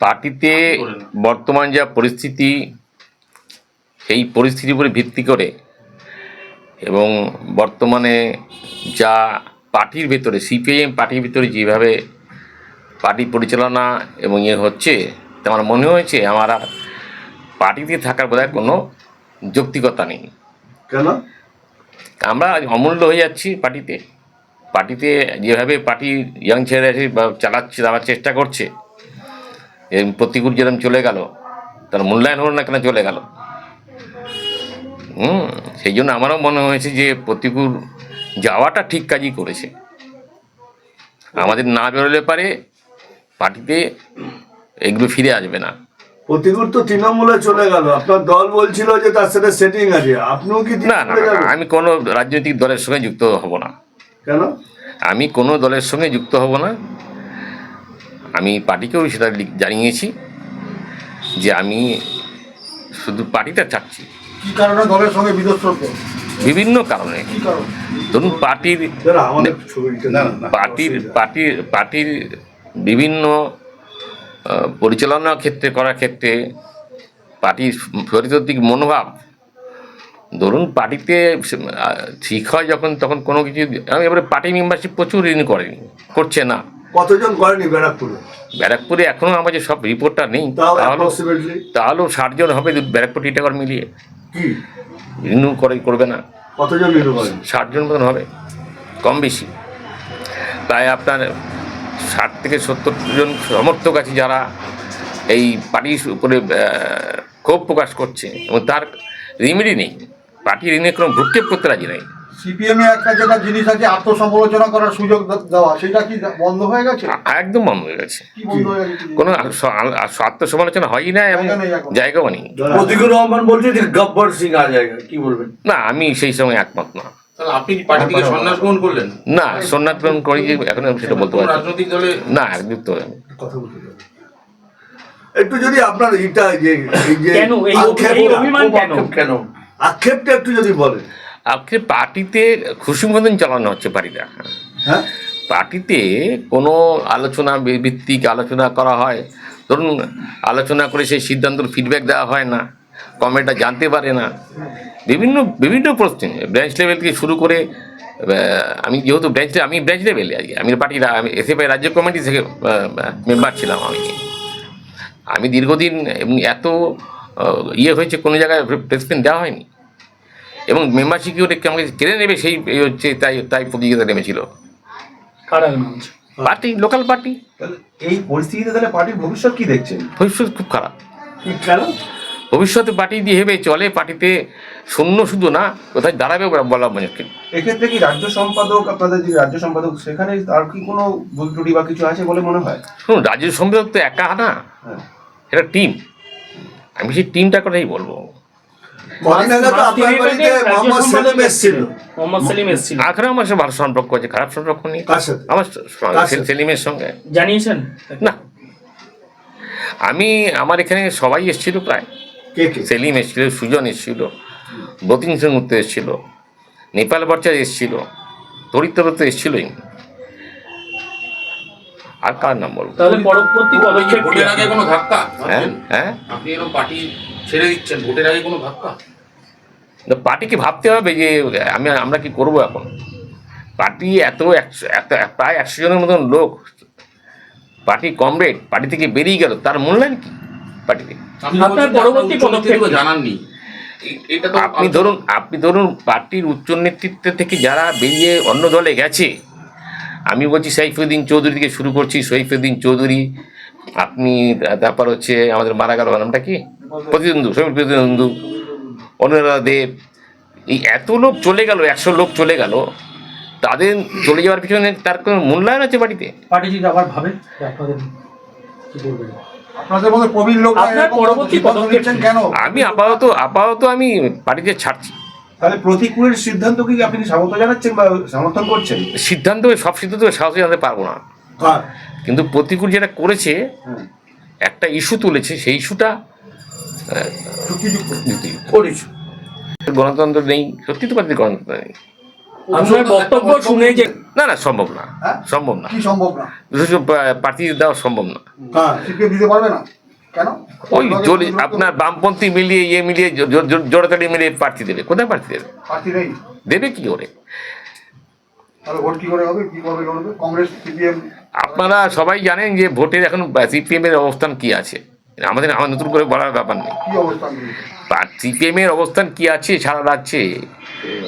পার্টিতে বর্তমান যা পরিস্থিতি, সেই পরিস্থিতির উপরে ভিত্তি করে এবং বর্তমানে যা পার্টির ভেতরে সিপিআইএম পার্টির ভিতরে যেভাবে পার্টি পরিচালনা এবং হচ্ছে, আমার মনে হয়েছে আমার আর পার্টিতে থাকার বোধহয় কোনো যৌক্তিকতা নেই। কেন? আমরা অমূল্য হয়ে যাচ্ছি পার্টিতে যেভাবে পার্টি ইয়াং ছেলেরা এসে চালাচ্ছে, দেওয়ার চেষ্টা করছে, প্রতিকূল যেরকম চলে গেল, তার মূল্যায়ন হলো না কেন, চলে গেল। সেই জন্য আমারও মনে হয়েছে যে প্রতিকূল যাওয়াটা ঠিক কাজই করেছে। আমাদের না বেরোলে পারে পার্টিতে এগুলো ফিরে আসবে না। প্রতিকূল তো তৃণমূলে চলে গেল, আপনার দল বলছিল যে তার সাথে সেটিং আছে, আপনিও কি? না না, আমি কোনো রাজনৈতিক দলের সঙ্গে যুক্ত হব না। কেন? আমি কোনো দলের সঙ্গে যুক্ত হব না। আমি পার্টিকেও সেটা জানিয়েছি যে আমি শুধু পার্টিটা চাচ্ছি। কি কারণে দলের সঙ্গে বিদ্বেষ? বিভিন্ন কারণে। ধরুন পার্টির বিভিন্ন পরিচালনা করার ক্ষেত্রে পার্টির চরিত্রিক মনোভাব, ধরুন পার্টিতে ঠিক হয় যখন, তখন কোনো কিছু আমি এবারে পার্টি মেম্বারশিপ প্রচুর করছে না। কতজন করেনি ব্যারাকপুরে এখনো আমাদের সব রিপোর্টটা নেই, তাহলেও 60 জন হবে ব্যারাকপুর টিটাগড় মিলিয়ে। রিনিউ করবে না? কতজন রিনিউ করেন? 60 জন মতন হবে, কম বেশি। তাই আপনার 60 থেকে 70 জন সমর্থক আছে যারা এই পার্টির উপরে ক্ষোভ প্রকাশ করছে এবং তার রেমেডি নেই। পার্টি ঋণের কোনো ভ্রুক্ষেপ করতে রাজি নেই। সিপিএম একটা যেটা জিনিস আছে আত্মসমালোচনা করার সুযোগ দেওয়া, সেটা কি বন্ধ হয়ে গেছে? একদম বন্ধ হয়ে গেছে। কোনো আত্মসমালোচনা হয়ই না এবং জায়গাও নেই। প্রতিকুর রহমান বলছে যে গব্বর সিং আ জায়গা, কি বলবেন? না, আমি সেই সময় একমত না। আপনি পার্টি থেকে সন্ন্যাস গ্রহণ করলেন? না, সন্ন্যাস গ্রহণ করি যে এখন সেটা বলতে পারছি রাজনৈতিক দলে না, যুক্ত হয়ে কথা বলতে একটু যদি আপনার এইটা যে কেন আক্ষেপটা একটু যদি বলেন। আজকে পার্টিতে খুশি মতন চালানো হচ্ছে পার্টিটা। হ্যাঁ, পার্টিতে কোনো আলোচনা ভিত্তিক আলোচনা করা হয়, ধরুন আলোচনা করে সেই সিদ্ধান্তর ফিডব্যাক দেওয়া হয় না, কমেন্টটা জানতে পারে না। বিভিন্ন প্রশ্নে ব্রাঞ্চ লেভেল থেকে শুরু করে, আমি যেহেতু ব্রাঞ্চ লেভেলে আজকে আমি পার্টির এসএফআই রাজ্য কমিটি থেকে মেম্বার ছিলাম। আমি দীর্ঘদিন এবং এত হয়েছে কোনো জায়গায় প্রেসিডেন্ট দেওয়া হয়নি এবং মেম্বার সিকিউরিটি আমাকে কেড়ে নেবে সেই হচ্ছে, তাই প্রতিযোগিতা নেমেছিল পার্টি, লোকাল পার্টি। এই পরিস্থিতিতে তাহলে পার্টির ভবিষ্যৎ কি দেখছেন? ভবিষ্যৎ খুব খারাপ। ভবিষ্যতে পার্টি যেভাবে চলে, পার্টিতে শূন্য শুধু না, কোথায় দাঁড়াবে বলা মুশকিল। এক্ষেত্রে কি রাজ্য সম্পাদক, আপনাদের যে রাজ্য সম্পাদক, সেখানে আর কি কোনো ভুল ত্রুটি বা কিছু আছে বলে মনে হয়? শুনুন, রাজ্য সম্পাদক তো একা না, এটা টিম। আমি সেই টিমটার কথাই বলবো। আমার ভালো সম্পর্ক আছে, খারাপ সম্পর্ক নেই আমার সেলিমের সঙ্গে। জানিয়েছেন না, আমার এখানে সবাই এসেছিল, প্রায় সেলিম এসেছিল, সুজন এসেছিল, বতিন সেনগুপ্ত এসেছিল, নেপাল ভট্টাচার্য এসেছিল, তরিতর তো এসেছিলই। আর কার নাম বলবো? তাহলে পরবর্তী পদক্ষেপ ভোটের আগে কোনো ধাক্কা? হ্যাঁ, আপনি এরকম পার্টি ছেড়ে দিচ্ছেন, ভোটের আগে কোনো ধাক্কা? পার্টিকে ভাবতে হবে যে আমরা কি করব এখন। পার্টি এত প্রায় 100 জনের মতন লোক, পার্টি কমরেড পার্টি থেকে বেরিয়ে গেল, তার মূল্যায়ন কি পার্টিতে? আপনার পরবর্তী পদক্ষেপ জানাননি। আপনি ধরুন পার্টির উচ্চ নেতৃত্ব থেকে যারা বেরিয়ে অন্য দলে গেছে, আমি বলছি সাইফুদ্দিন চৌধুরী থেকে শুরু করছি, সৈফুদ্দিন চৌধুরী, আপনি তারপর হচ্ছে আমাদের মারা গেল নামটা কি, প্রতিদ্বন্দ্বী অনুরাধা দেব, এই এত লোক চলে গেল, 100 লোক চলে গেল, তাদের চলে যাওয়ার পিছনে তার কোনো মূল্যায়ন আছে পার্টিতে? পার্টি যদি আবার ভাবে আপনাদের কি বলবেন? আপনাদের মধ্যে প্রবীণ লোক পরবর্তী পদক্ষেপ কেন? আমি আপাতত আমি পার্টিতে ছাড়ছি। তাহলে প্রতিকূলের সিদ্ধান্ত কি আপনি স্বাগত জানাচ্ছেন বা সমর্থন করছেন? সব সিদ্ধান্ত সাহস জানাতে পারবো না, কিন্তু প্রতিকূল যেটা করেছে, একটা ইস্যু তুলেছে, সেই ইস্যুটা গণতন্ত্র নেই, সত্যি তো পার্টিতে গণতন্ত্র নেই। আপনার বক্তব্য শুনে যে না না সম্ভব না, হ্যাঁ? সম্ভব না, কি সম্ভব না? প্রার্থী দেওয়া সম্ভব না। হ্যাঁ, সিপিএম দিতে পারবে না কেন? ওই আপনার বামপন্থী মিলিয়ে মিলিয়ে জোড়াতাড়ি মিলিয়ে প্রার্থী দেবে, কোথায় প্রার্থী দেবে? প্রার্থী নেই, দেবে কি করে? তাহলে ভোট কি করে হবে? কি করবে করবে কংগ্রেস সিপিএম? আপনারা সবাই জানেন যে ভোটের এখন সিপিএম এর অবস্থান কি আছে, আমার নতুন করে বলার ব্যাপার নেই। কি অবস্থান নিয়েছে? সিপিএম এর অবস্থান কি আছে সারা রাজ্যে,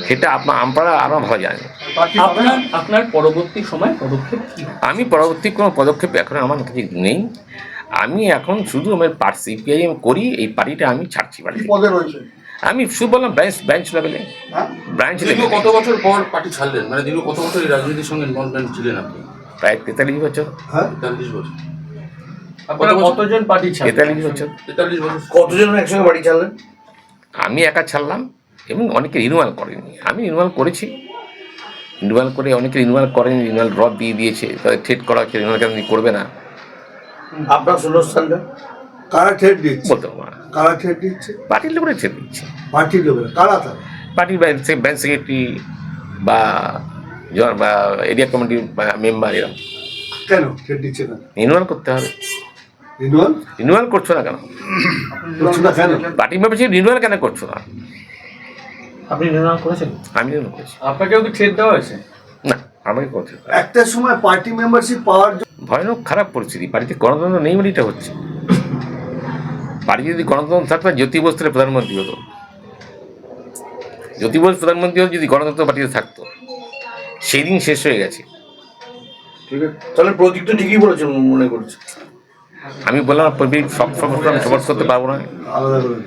সেটা আপনারা আরো ভালো জানেন। প্রার্থী পাবে না? আপনার পরবর্তী সময় পদক্ষেপ কি? আমি পরবর্তী কোনো পদক্ষেপ এখন আমার কাছে নেই। আমি এখন শুধু আমার সিপিআইএম করি, এই পার্টিটা আমি ছাড়ছি কি বাড়ি। পদে রয়েছে? আমি শুধু বললাম ব্রাঞ্চ লেভেলে, হ্যাঁ, ব্রাঞ্চ দীর্ঘ লেভেলে কত বছর পর পার্টি ছাড়লেন, মানে দীর্ঘ কত বছর এই রাজনীতির সঙ্গে ইনভলভমেন্ট ছিলেন আপনি? প্রায় 43 বছর। হ্যাঁ, 43 বছর। আপনারা কতজন পার্টি ছাড়লেন? 43 বছর 43 বছর। কতজন একসঙ্গে বাড়ি চাললেন? আমি একা ছাড়লাম এবং অনেকে রিনিউয়াল করেনি, আমি রিনিউয়াল করেছি। রিনিউয়াল করে অনেকে রিনিউয়াল করেনি, রিনিউয়াল ড্রপ দিয়ে দিয়েছে, তাদের থ্রেট করা হচ্ছে রিনিউয়াল কেন করবে না, আপনার শূন্যস্থানটা কারা ঠেট দিচ্ছে? বলতে পারবো না। কারা ঠেট দিচ্ছে? পার্টির লোকেরা থ্রেট দিচ্ছে, পার্টির লোকেরা কারা তারা? পার্টির ব্রাঞ্চ সেক্রেটারি বা এরিয়া কমিটির মেম্বার, এরকম। কেন ঠেট দিচ্ছে না? রিনিউয়াল করতে হবে। রিনুয়াল রিনিউয়াল করছো না কেন? করছে না কেন? পার্টি মেম্বারশিপ রিনিউয়াল কেন করছো না? আপনি নির্ণয় করেছেন? আমি রিনিউয়াল করেছি। আপনাকেও কি ঠেট দেওয়া হয়েছে? না, আমাকে করতে হবে। একটা সময় পার্টি মেম্বারশিপ পাওয়ার জন্য ভয়ানক খারাপ পরিস্থিতি, পার্টিতে গণতন্ত্র নেই বলে এটা হচ্ছে। পার্টি যদি গণতন্ত্র থাকতো, জ্যোতি বসু তাহলে প্রধানমন্ত্রী হতো। জ্যোতি বসু প্রধানমন্ত্রী হতো যদি গণতন্ত্র পার্টিতে থাকতো। সেই দিন শেষ হয়ে গেছে। ঠিক আছে, তাহলে প্রতীক তো ঠিকই বলেছেন মনে করছে, আমি বললাম সব সমস্যা আমি সমাজ করতে পারবো না। আলাদা করে